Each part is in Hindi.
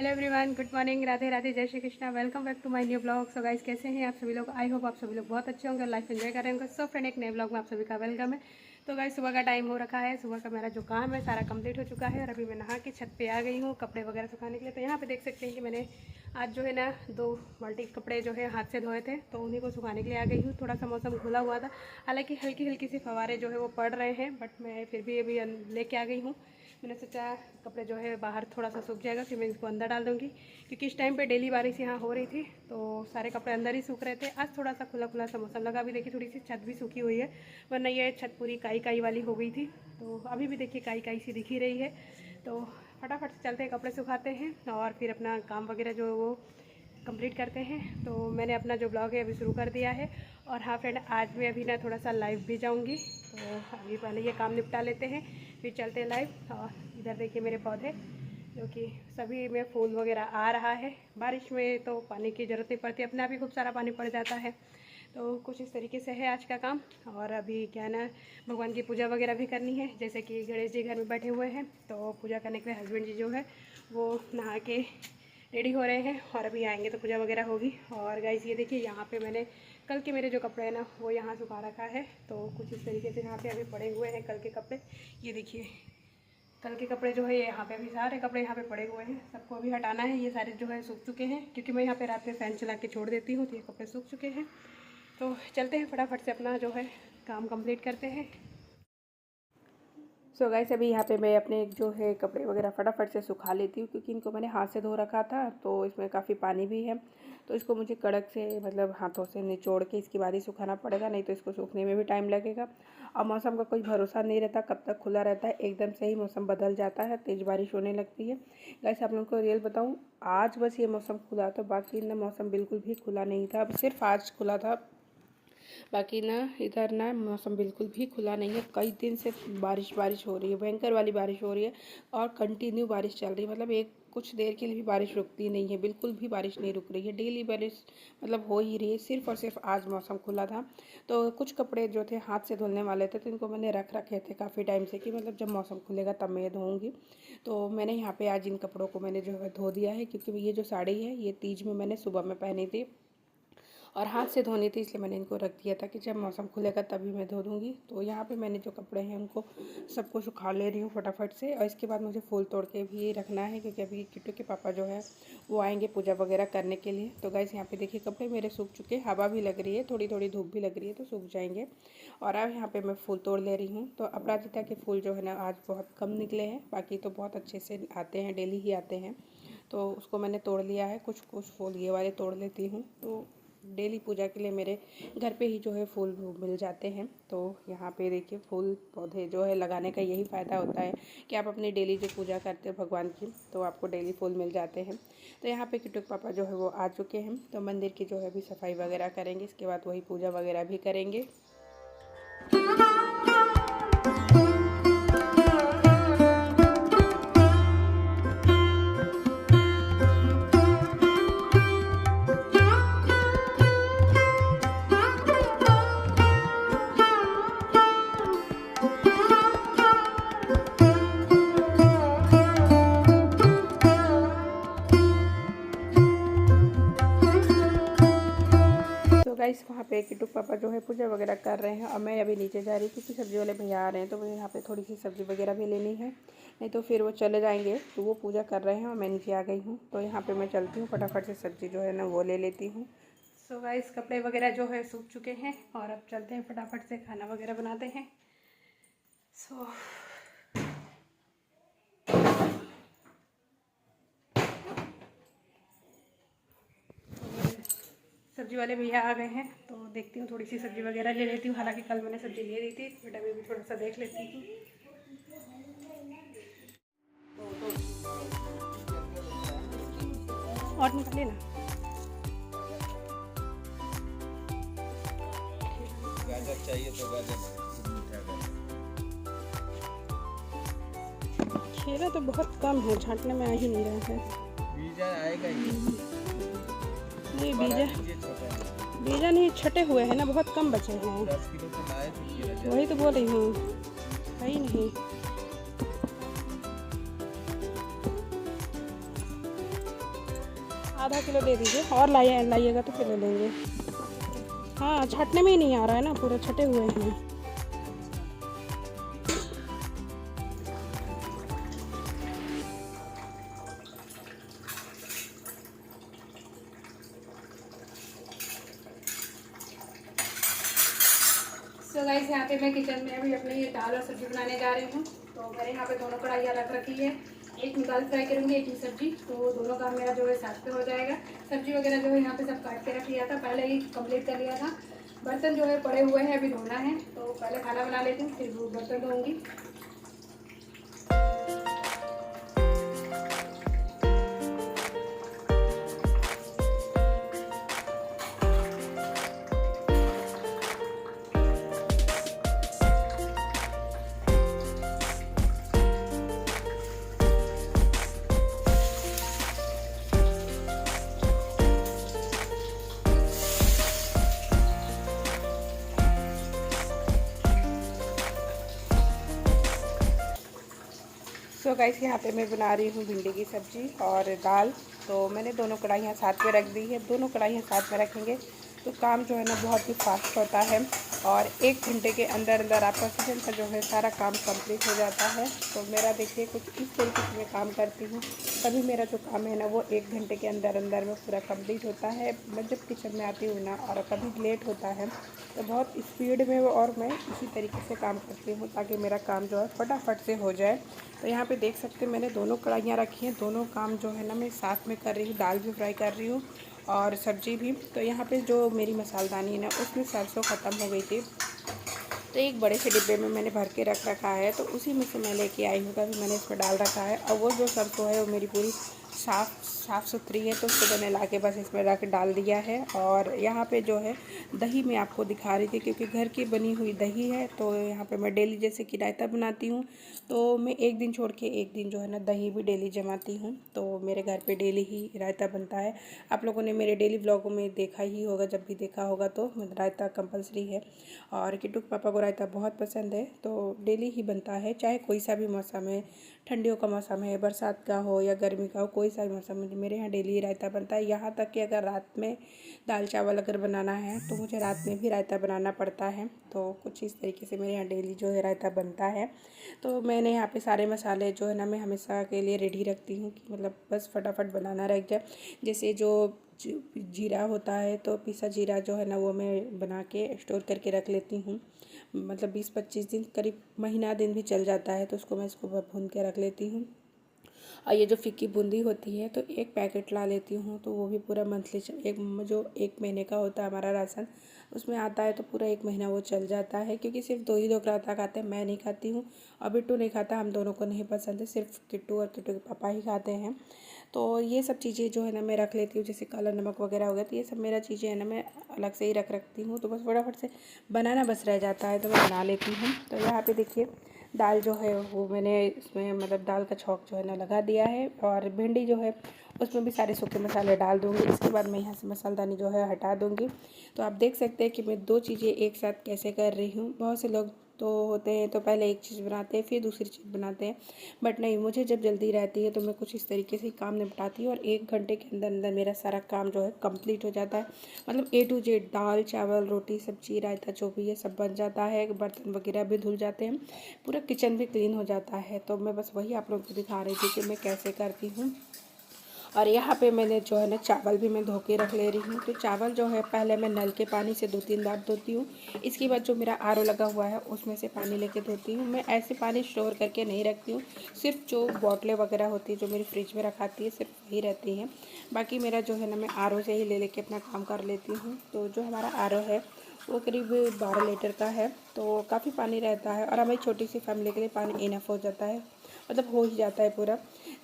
Hello everyone, good morning, Radhe Radhe, जय Shri Krishna. Welcome back to my new blog. So guys, कैसे हैं आप सभी लोग? आई होप आप सभी लोग बहुत अच्छे होंगे और लाइफ एंजॉय कर रहे होंगे। सो फ्रेंड, एक नए ब्लॉग में आप सभी का वेलकम है। तो गाइस, सुबह का टाइम हो रखा है। सुबह का मेरा जो काम है सारा कंप्लीट हो चुका है और अभी मैं नहा के छत पे आ गई हूँ कपड़े वगैरह सुखाने के लिए। तो यहाँ पे देख सकते हैं कि मैंने आज जो है ना 2 बाल्टी कपड़े जो है हाथ से धोए थे, तो उन्हीं को सुखाने के लिए आ गई हूँ। थोड़ा सा मौसम खुला हुआ था, हालाँकि हल्की हल्की सी फवारे जो है वो पड़ रहे हैं, बट मैं फिर भी अभी लेके आ गई हूँ। मैंने सोचा कपड़े जो है बाहर थोड़ा सा सूख जाएगा, फिर मैं इसको अंदर डाल दूँगी, क्योंकि इस टाइम पे डेली बारिश यहाँ हो रही थी, तो सारे कपड़े अंदर ही सूख रहे थे। आज थोड़ा सा खुला खुला सा मौसम लगा। अभी देखिए थोड़ी सी छत भी सूखी हुई है, वरना ये छत पूरी काई काई वाली हो गई थी। तो अभी भी देखिए काई काई सी दिख ही रही है। तो फटाफट से चलते हैं, कपड़े सुखाते हैं और फिर अपना काम वगैरह जो वो कंप्लीट करते हैं। तो मैंने अपना जो ब्लॉग है अभी शुरू कर दिया है। और हाँ फ्रेंड, आज मैं अभी ना थोड़ा सा लाइव भी जाऊंगी, तो अभी पहले ये काम निपटा लेते हैं, फिर चलते हैं लाइव। और इधर देखिए मेरे पौधे, जो कि सभी में फूल वगैरह आ रहा है। बारिश में तो पानी की ज़रूरत नहीं पड़ती, अपने आप ही खूब सारा पानी पड़ जाता है। तो कुछ इस तरीके से है आज का काम। और अभी क्या है ना, भगवान की पूजा वगैरह भी करनी है। जैसे कि गणेश जी घर में बैठे हुए हैं, तो पूजा करने के लिए हस्बैंड जी जो है वो नहा के रेडी हो रहे हैं और अभी आएंगे तो पूजा वगैरह होगी। और गाइस, ये देखिए यहाँ पे मैंने कल के मेरे जो कपड़े हैं ना वो यहाँ सुखा रखा है। तो कुछ इस तरीके से यहाँ पे अभी पड़े हुए हैं कल के कपड़े। ये देखिए कल के कपड़े जो है यहाँ पे अभी सारे कपड़े यहाँ पे पड़े हुए हैं, सबको अभी हटाना है। ये सारे जो है सूख चुके हैं, क्योंकि मैं यहाँ पे रात में फ़ैन चला के छोड़ देती हूँ, तो ये कपड़े सूख चुके हैं। तो चलते हैं फटाफट से अपना जो है काम कंप्लीट करते हैं। सो गाइस, अभी यहाँ पे मैं अपने जो है कपड़े वगैरह फटाफट से सुखा लेती हूँ, क्योंकि इनको मैंने हाथ से धो रखा था, तो इसमें काफ़ी पानी भी है। तो इसको मुझे कड़क से मतलब हाथों से निचोड़ के इसके बाद ही सुखाना पड़ेगा, नहीं तो इसको सूखने में भी टाइम लगेगा। और मौसम का कोई भरोसा नहीं रहता, कब तक खुला रहता है, एकदम से ही मौसम बदल जाता है, तेज़ बारिश होने लगती है। गाइस, आप लोगों को रियल बताऊँ, आज बस ये मौसम खुला था, बाकी ना मौसम बिल्कुल भी खुला नहीं था। अब सिर्फ आज खुला था, बाकी ना इधर ना मौसम बिल्कुल भी खुला नहीं है। कई दिन से बारिश हो रही है, भयंकर वाली बारिश हो रही है और कंटिन्यू बारिश चल रही है। मतलब एक कुछ देर के लिए भी बारिश रुकती नहीं है, बिल्कुल भी बारिश नहीं रुक रही है, डेली बारिश मतलब हो ही रही है। सिर्फ और सिर्फ आज मौसम खुला था। तो कुछ कपड़े जो थे हाथ से धुलने वाले थे, तो इनको मैंने रख रखे थे काफ़ी टाइम से, कि मतलब जब मौसम खुलेगा तब मैं ये धोऊँगी। तो मैंने यहाँ पे आज इन कपड़ों को मैंने जो है धो दिया है, क्योंकि ये जो साड़ी है ये तीज में मैंने सुबह में पहनी थी और हाथ से धोनी थी, इसलिए मैंने इनको रख दिया था कि जब मौसम खुलेगा तभी मैं धो दूँगी। तो यहाँ पे मैंने जो कपड़े हैं उनको सबको सुखा ले रही हूँ फटाफट से। और इसके बाद मुझे फूल तोड़ के भी रखना है, क्योंकि अभी किट्टू के पापा जो है वो आएंगे पूजा वगैरह करने के लिए। तो गाइस, यहाँ पे देखिए कपड़े मेरे सूख चुके, हवा भी लग रही है, थोड़ी थोड़ी धूप भी लग रही है, तो सूख जाएंगे। और अब यहाँ पर मैं फूल तोड़ ले रही हूँ। तो अपराजिता के फूल जो है ना आज बहुत कम निकले हैं, बाकी तो बहुत अच्छे से आते हैं, डेली ही आते हैं। तो उसको मैंने तोड़ लिया है, कुछ कुछ फूल ये वाले तोड़ लेती हूँ। तो डेली पूजा के लिए मेरे घर पे ही जो है फूल मिल जाते हैं। तो यहाँ पे देखिए फूल पौधे जो है लगाने का यही फ़ायदा होता है कि आप अपनी डेली जो पूजा करते हो भगवान की, तो आपको डेली फूल मिल जाते हैं। तो यहाँ पे किट्टू पापा जो है वो आ चुके हैं, तो मंदिर की जो है अभी सफाई वगैरह करेंगे, इसके बाद वही पूजा वगैरह भी करेंगे। गाइस, वहाँ पे किट्टू पापा जो है पूजा वगैरह कर रहे हैं और मैं अभी नीचे जा रही हूँ, क्योंकि सब्ज़ी वाले भैया आ रहे हैं, तो मुझे यहाँ पे थोड़ी सी सब्ज़ी वगैरह भी लेनी है, नहीं तो फिर वो चले जाएंगे। तो वो पूजा कर रहे हैं और मैं नीचे आ गई हूँ। तो यहाँ पे मैं चलती हूँ, फटाफट से सब्ज़ी जो है ना वो ले लेती हूँ। सो गाइस, कपड़े वगैरह जो है सूख चुके हैं और अब चलते हैं फटाफट से खाना वगैरह बनाते हैं। सो सब्ज़ी वाले भैया आ गए हैं, तो देखती हूँ थोड़ी सी सब्ज़ी वगैरह ले लेती हूँ। हालांकि कल मैंने सब्ज़ी ले ली थी, बट अभी भी थोड़ा सा देख लेती हूँ। और निकालिए ना, गाजर चाहिए तो गाजर। खीरा तो बहुत कम है, छांटने में आ ही नहीं रहा है। बीजा आएगा ही नहीं, बीजा नहीं, छटे हुए हैं ना, बहुत कम बचे हैं। 10 किलो तो लाए थे, वही तो बोल रही हूँ, है ही नहीं। आधा किलो दे दीजिए, और लाइएगा तो फिर ले लेंगे। हाँ, छटने में ही नहीं आ रहा है ना, पूरे छटे हुए हैं। तो गाइस यहाँ पे मैं किचन में अभी अपने ये दाल और सब्जी बनाने जा रही हूँ। तो मैंने यहाँ पे दोनों कढ़ाइयाँ रख रखी है, एक में दाल फ्राई करूँगी, एक में सब्जी। तो दोनों काम मेरा जो है साथ पे हो जाएगा। सब्जी वगैरह जो है यहाँ पे सब काट के रख लिया था, पहले ही कंप्लीट कर लिया था। बर्तन जो है पड़े हुए हैं, अभी धोना है। तो पहले खाना बना लेती हूँ, फिर बर्तन धोऊँगी। सो गाइस यहाँ पे मैं बना रही हूँ भिंडी की सब्ज़ी और दाल। तो मैंने दोनों कढ़ाइयाँ साथ में रख दी है। दोनों कढ़ाइयाँ साथ में रखेंगे तो काम जो है ना बहुत ही फास्ट होता है, और 1 घंटे के अंदर अंदर आपका किचन का जो है सारा काम कंप्लीट हो जाता है। तो मेरा देखिए कुछ इस तरीके से मैं काम करती हूँ, तभी मेरा जो काम है ना वो 1 घंटे के अंदर अंदर में पूरा कंप्लीट होता है। मैं जब किचन में आती हूँ ना और कभी लेट होता है तो बहुत स्पीड में और मैं इसी तरीके से काम करती हूँ ताकि मेरा काम जो है फटाफट से हो जाए। तो यहाँ पे देख सकते हैं मैंने दोनों कढ़ाइयाँ रखी हैं, दोनों काम जो है ना मैं साथ में कर रही हूँ। दाल भी फ्राई कर रही हूँ और सब्जी भी। तो यहाँ पे जो मेरी मसालदानी है ना उसमें सरसों ख़त्म हो गई थी, तो एक बड़े से डिब्बे में मैंने भर के रख रखा है। तो उसी में से मैं लेके आई हूँ, तभी मैंने इसमें डाल रखा है। और वो जो सरसों है वो मेरी पूरी साफ़ सुथरी है, तो उसको मैंने लाके बस इसमें रख डाल दिया है। और यहाँ पे जो है दही मैं आपको दिखा रही थी, क्योंकि घर की बनी हुई दही है। तो यहाँ पे मैं डेली जैसे कि रायता बनाती हूँ, तो मैं एक दिन छोड़ के एक दिन जो है ना दही भी डेली जमाती हूँ। तो मेरे घर पे डेली ही रायता बनता है। आप लोगों ने मेरे डेली व्लॉगों में देखा ही होगा, जब भी देखा होगा तो रायता कंपलसरी है। और किट्टू के पापा को रायता बहुत पसंद है, तो डेली ही बनता है, चाहे कोई सा भी मौसम है, ठंडियों का मौसम है, बरसात का हो या गर्मी का हो, कोई सा भी मौसम है, मेरे यहाँ डेली रायता बनता है। यहाँ तक कि अगर रात में दाल चावल अगर बनाना है तो मुझे रात में भी रायता बनाना पड़ता है। तो कुछ इस तरीके से मेरे यहाँ डेली जो है रायता बनता है। तो मैंने यहाँ पे सारे मसाले जो है ना मैं हमेशा के लिए रेडी रखती हूँ, कि मतलब बस फटाफट बनाना रह जाए। जैसे जो जीरा होता है, तो पिसा जीरा जो है ना वो मैं बना के स्टोर करके रख लेती हूँ। मतलब 20-25 दिन, करीब महीना दिन भी चल जाता है, तो उसको मैं इसको भून के रख लेती हूँ। और ये जो फीकी बूंदी होती है तो एक पैकेट ला लेती हूँ, तो वो भी पूरा मंथली जो 1 महीने का होता है हमारा राशन, उसमें आता है। तो पूरा 1 महीना वो चल जाता है, क्योंकि सिर्फ 2 ही लोग रायता खाते हैं। मैं नहीं खाती हूँ और बिट्टू नहीं खाता, हम दोनों को नहीं पसंद है, सिर्फ किट्टू और किट्टू के पापा ही खाते हैं। तो ये सब चीज़ें जो है ना मैं रख लेती हूँ, जैसे काला नमक वगैरह हो गया, तो ये सब मेरा चीज़ें है ना मैं अलग से ही रखती हूँ। तो बस फटाफट से बनाना बस रह जाता है, तो मैं बना लेती हूँ। तो यहाँ पे देखिए दाल जो है वो मैंने इसमें मतलब दाल का छौंक जो है ना लगा दिया है, और भिंडी जो है उसमें भी सारे सूखे मसाले डाल दूँगी। इसके बाद मैं यहाँ से मसालदानी जो है हटा दूँगी। तो आप देख सकते हैं कि मैं 2 चीज़ें एक साथ कैसे कर रही हूँ। बहुत से लोग तो होते हैं तो पहले एक चीज़ बनाते हैं फिर दूसरी चीज़ बनाते हैं, बट नहीं, मुझे जब जल्दी रहती है तो मैं कुछ इस तरीके से ही काम निपटाती हूँ, और 1 घंटे के अंदर अंदर मेरा सारा काम जो है कंप्लीट हो जाता है। मतलब A to Z दाल चावल रोटी सब्जी रायता जो भी है सब बन जाता है, बर्तन वगैरह भी धुल जाते हैं, पूरा किचन भी क्लीन हो जाता है। तो मैं बस वही आप लोगों को दिखा रही थी कि मैं कैसे करती हूँ। और यहाँ पे मैंने जो है ना चावल भी मैं धो के रख ले रही हूँ। तो चावल जो है पहले मैं नल के पानी से 2-3 बार धोती हूँ। इसके बाद जो मेरा RO लगा हुआ है उसमें से पानी लेके धोती हूँ। मैं ऐसे पानी स्टोर करके नहीं रखती हूँ, सिर्फ जो बॉटलें वगैरह होती है जो मेरी फ्रिज में रखाती है सिर्फ वही रहती हैं। बाकी मेरा जो है ना मैं RO से ही ले लेके अपना काम कर लेती हूँ। तो जो हमारा RO है वो करीब 12 लीटर का है, तो काफ़ी पानी रहता है, और हमारी छोटी सी फैमिली के लिए पानी इनफ हो जाता है, मतलब हो ही जाता है पूरा।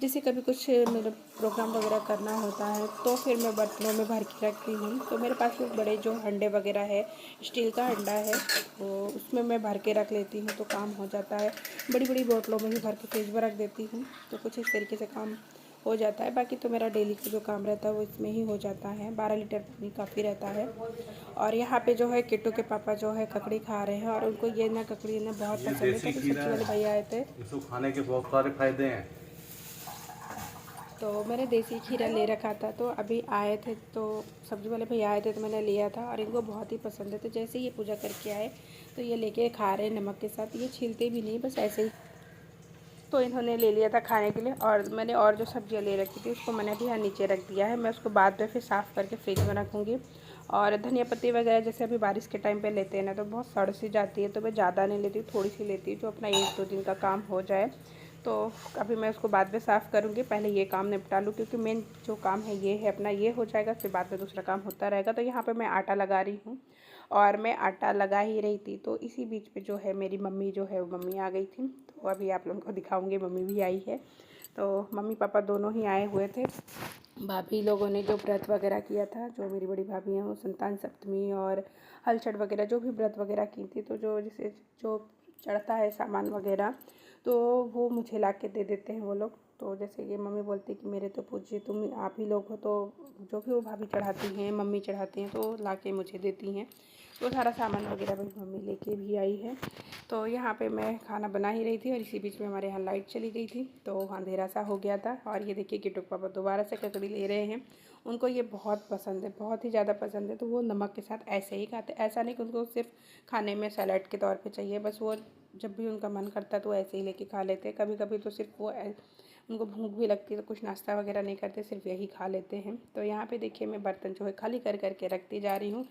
जैसे कभी कुछ मतलब प्रोग्राम वगैरह करना होता है तो फिर मैं बर्तनों में भर के रखती हूँ। तो मेरे पास में बड़े जो हंडे वगैरह है, स्टील का हंडा है, तो उसमें मैं भर के रख लेती हूँ, तो काम हो जाता है। बड़ी बड़ी बोतलों में भी भर के फ्रिज में रख देती हूँ, तो कुछ इस तरीके से काम हो जाता है। बाकी तो मेरा डेली का जो काम रहता है वो इसमें ही हो जाता है। 12 लीटर पानी काफ़ी रहता है। और यहाँ पे जो है किट्टू के पापा जो है ककड़ी खा रहे हैं, और उनको ये ना ककड़ी ना बहुत पसंद है। तभी सब्जी वाले भैया आए थे। इसको खाने के बहुत सारे फायदे हैं। तो मैंने देसी खीरा ले रखा था, तो अभी आए थे तो सब्ज़ी वाले भैया आए थे तो मैंने लिया था और इनको बहुत ही पसंद है। तो जैसे ये पूजा करके आए तो ये लेके खा रहे हैं नमक के साथ। ये छीलते भी नहीं, बस ऐसे ही। तो इन्होंने ले लिया था खाने के लिए और मैंने और जो सब्जियां ले रखी थी उसको मैंने अभी यहाँ नीचे रख दिया है। मैं उसको बाद में फिर साफ़ करके फ्रिज में रखूँगी। और धनिया पत्ती वगैरह जैसे अभी बारिश के टाइम पे लेते हैं ना, तो बहुत सड़ सी जाती है, तो मैं ज़्यादा नहीं लेती हूँ, थोड़ी सी लेती हूँ जो अपना 1-2 दिन का काम हो जाए। तो अभी मैं उसको बाद में साफ़ करूँगी, पहले ये काम निपटा लूँ क्योंकि मेन जो काम है ये है अपना, ये हो जाएगा फिर बाद में दूसरा काम होता रहेगा। तो यहाँ पर मैं आटा लगा रही हूँ और मैं आटा लगा ही रही थी, तो इसी बीच में जो है मेरी मम्मी जो है वो मम्मी आ गई थी। तो अभी आप लोगों को दिखाऊंगी, मम्मी भी आई है। तो मम्मी पापा दोनों ही आए हुए थे। भाभी लोगों ने जो व्रत वगैरह किया था, जो मेरी बड़ी भाभी हैं, वो संतान सप्तमी और हलचड़ वगैरह जो भी व्रत वगैरह की थी, तो जो जैसे जो चढ़ता है सामान वगैरह, तो वो मुझे ला के दे देते हैं वो लोग। तो जैसे ये मम्मी बोलती कि मेरे तो पूज्य तुम आप ही लोग हो, तो जो भी वो भाभी चढ़ाती हैं, मम्मी चढ़ाती हैं, तो ला के मुझे देती हैं। तो सारा सामान वगैरह भी मम्मी लेके भी आई है। तो यहाँ पे मैं खाना बना ही रही थी और इसी बीच में हमारे यहाँ लाइट चली गई थी, तो अंधेरा सा हो गया था। और ये देखिए किट्टू पापा दोबारा से ककड़ी ले रहे हैं। उनको ये बहुत पसंद है, बहुत ही ज़्यादा पसंद है। तो वो नमक के साथ ऐसे ही खाते, ऐसा नहीं कि उनको सिर्फ खाने में सैलेड के तौर पे चाहिए, बस वो जब भी उनका मन करता है तो ऐसे ही लेके खा लेते हैं। कभी कभी तो सिर्फ वो उनको भूख भी लगती है तो कुछ नाश्ता वगैरह नहीं करते, सिर्फ यही खा लेते हैं। तो यहाँ पे देखिए मैं बर्तन जो है खाली कर करके रखती जा रही हूँ।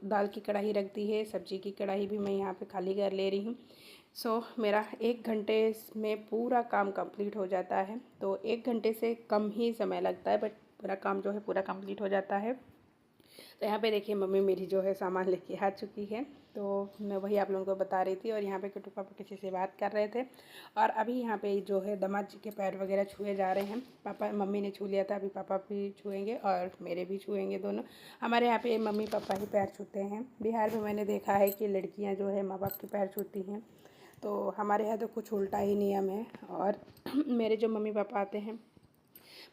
दाल की कढ़ाई रख दी है, सब्जी की कढ़ाई भी मैं यहाँ पे खाली कर ले रही हूँ। मेरा 1 घंटे में पूरा काम कंप्लीट हो जाता है। तो 1 घंटे से कम ही समय लगता है, बट मेरा काम जो है पूरा कंप्लीट हो जाता है। तो यहाँ पे देखिए मम्मी मेरी जो है सामान लेके आ चुकी है। तो मैं वही आप लोगों को बता रही थी। और यहाँ पे किट्टू पापा किसी से बात कर रहे थे और अभी यहाँ पे जो है दामाद जी के पैर वगैरह छुए जा रहे हैं। पापा मम्मी ने छू लिया था, अभी पापा भी छुएंगे और मेरे भी छुएंगे दोनों। हमारे यहाँ पे मम्मी पापा ही पैर छूते हैं। बिहार में मैंने देखा है कि लड़कियाँ जो है माँ बाप के पैर छूती हैं, तो हमारे यहाँ तो कुछ उल्टा ही नियम है। और मेरे जो मम्मी पापा आते हैं,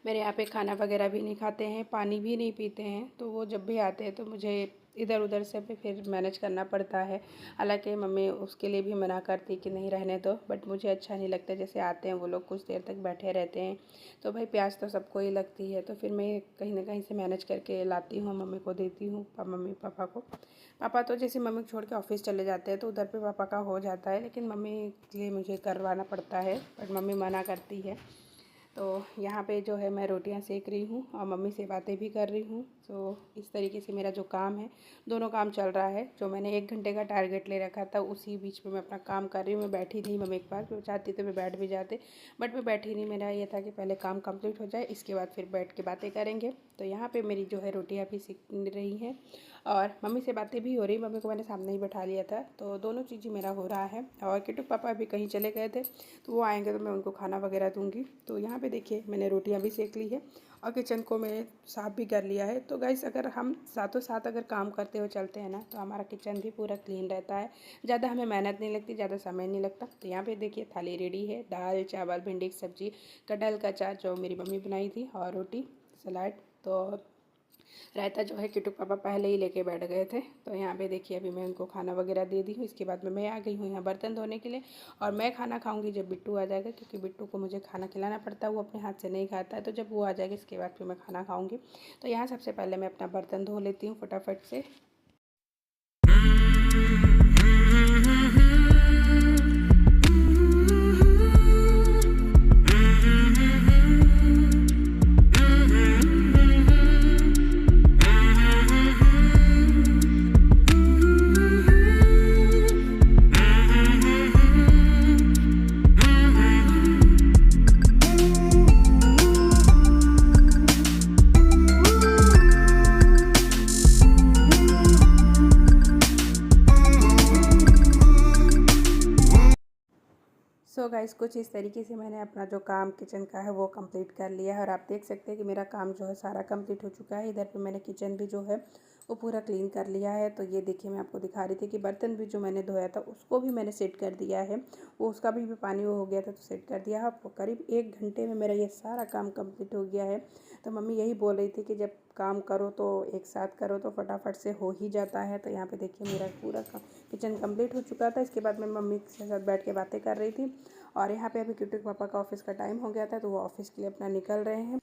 मेरे यहाँ पे खाना वगैरह भी नहीं खाते हैं, पानी भी नहीं पीते हैं। तो वो जब भी आते हैं तो मुझे इधर उधर से भी फिर मैनेज करना पड़ता है। हालांकि मम्मी उसके लिए भी मना करती कि नहीं रहने दो, बट मुझे अच्छा नहीं लगता। जैसे आते हैं वो लोग कुछ देर तक बैठे रहते हैं, तो भाई प्यास तो सबको ही लगती है। तो फिर मैं कहीं ना कहीं से मैनेज करके लाती हूँ, मम्मी को देती हूँ, मम्मी पापा को। पापा तो जैसे मम्मी को छोड़ के ऑफिस चले जाते हैं तो उधर पे पापा का हो जाता है, लेकिन मम्मी के लिए मुझे करवाना पड़ता है, बट मम्मी मना करती है। तो यहाँ पे जो है मैं रोटियां सेक रही हूँ और मम्मी से बातें भी कर रही हूँ। तो इस तरीके से मेरा जो काम है, दोनों काम चल रहा है। जो मैंने 1 घंटे का टारगेट ले रखा था उसी बीच में मैं अपना काम कर रही हूँ। मैं बैठी नहीं मम्मी के पास, मैं चाहती तो मैं बैठ भी जाते, बट मैं बैठी नहीं। मेरा ये था कि पहले काम कंप्लीट हो जाए, इसके बाद फिर बैठ के बातें करेंगे। तो यहाँ पर मेरी जो है रोटियाँ भी सीख रही हैं और मम्मी से बातें भी हो रही। मम्मी को मैंने सामने ही बैठा लिया था, तो दोनों चीज़ें मेरा हो रहा है। और किट्टू पापा अभी कहीं चले गए थे, तो वो आएंगे तो मैं उनको खाना वगैरह दूंगी। तो यहाँ पे देखिए मैंने रोटियां भी सेक ली है और किचन को मैं साफ़ भी कर लिया है। तो गाइस अगर हम साथों साथ अगर काम करते हुए चलते हैं ना, तो हमारा किचन भी पूरा क्लीन रहता है, ज़्यादा हमें मेहनत नहीं लगती, ज़्यादा समय नहीं लगता। तो यहाँ पे देखिए थाली रेडी है, दाल चावल भिंडी की सब्जी, कटहल का अचार जो मेरी मम्मी बनाई थी, और रोटी सलाद। तो रायता जो है किट्टू पापा पहले ही लेके बैठ गए थे। तो यहाँ पे देखिए अभी मैं उनको खाना वगैरह दे दी हूँ। इसके बाद में मैं आ गई हूँ यहाँ बर्तन धोने के लिए, और मैं खाना खाऊंगी जब बिट्टू आ जाएगा, क्योंकि बिट्टू को मुझे खाना खिलाना पड़ता है, वो अपने हाथ से नहीं खाता है। तो जब वो आ जाएगा इसके बाद फिर मैं खाना खाऊंगी। तो यहाँ सबसे पहले मैं अपना बर्तन धो लेती हूँ फटाफट से। सो गाइस कुछ इस तरीके से मैंने अपना जो काम किचन का है वो कंप्लीट कर लिया है। और आप देख सकते हैं कि मेरा काम जो है सारा कंप्लीट हो चुका है। इधर पे मैंने किचन भी जो है वो पूरा क्लीन कर लिया है। तो ये देखिए मैं आपको दिखा रही थी कि बर्तन भी जो मैंने धोया था उसको भी मैंने सेट कर दिया है। वो उसका भी पानी वो हो गया था तो सेट कर दिया है। करीब 1 घंटे में मेरा ये सारा काम कंप्लीट हो गया है। तो मम्मी यही बोल रही थी कि जब काम करो तो एक साथ करो तो फटाफट से हो ही जाता है। तो यहाँ पे देखिए मेरा पूरा किचन कंप्लीट हो चुका था। इसके बाद मैं मम्मी के साथ बैठ के बातें कर रही थी और यहाँ पे अभी किट्टू के पापा का ऑफिस का टाइम हो गया था, तो वो ऑफिस के लिए अपना निकल रहे हैं।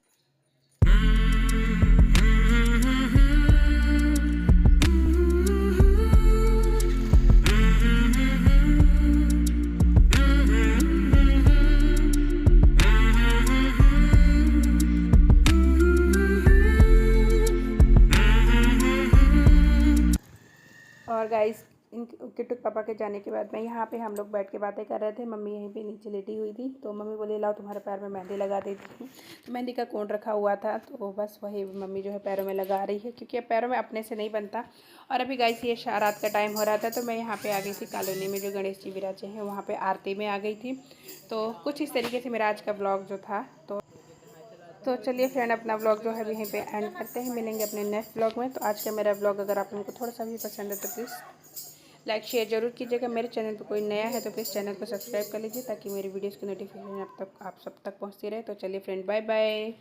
और गाइस इन किट्टू पापा के जाने के बाद मैं यहाँ पे हम लोग बैठ के बातें कर रहे थे। मम्मी यहीं पे नीचे लेटी हुई थी, तो मम्मी बोली लाओ तुम्हारे पैर में मेहंदी लगा देती हूँ। तो मेहंदी का कोन रखा हुआ था, तो बस वही मम्मी जो है पैरों में लगा रही है, क्योंकि अब पैरों में अपने से नहीं बनता। और अभी गाइस ये रात का टाइम हो रहा था, तो मैं यहाँ पर आ गई थी कॉलोनी में जो गणेश जी विराजे हैं वहाँ पर आरती में आ गई थी। तो कुछ इस तरीके से मेरा आज का ब्लॉग जो था। तो चलिए फ्रेंड, अपना व्लॉग जो है यहीं पे एंड करते हैं। मिलेंगे अपने नेक्स्ट व्लॉग में। तो आज का मेरा व्लॉग अगर आप लोगों को थोड़ा सा भी पसंद है तो प्लीज़ लाइक शेयर जरूर कीजिएगा। मेरे चैनल पे कोई नया है तो प्लीज़ चैनल को सब्सक्राइब कर लीजिए, ताकि मेरी वीडियोस की नोटिफिकेशन आप सब तक पहुंचती रहे। तो चलिए फ्रेंड, बाय बाय।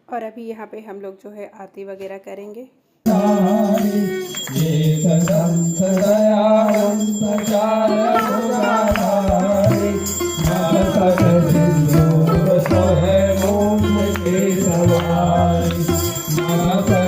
और अभी यहाँ पे हम लोग जो है आरती वगैरह करेंगे। Bye.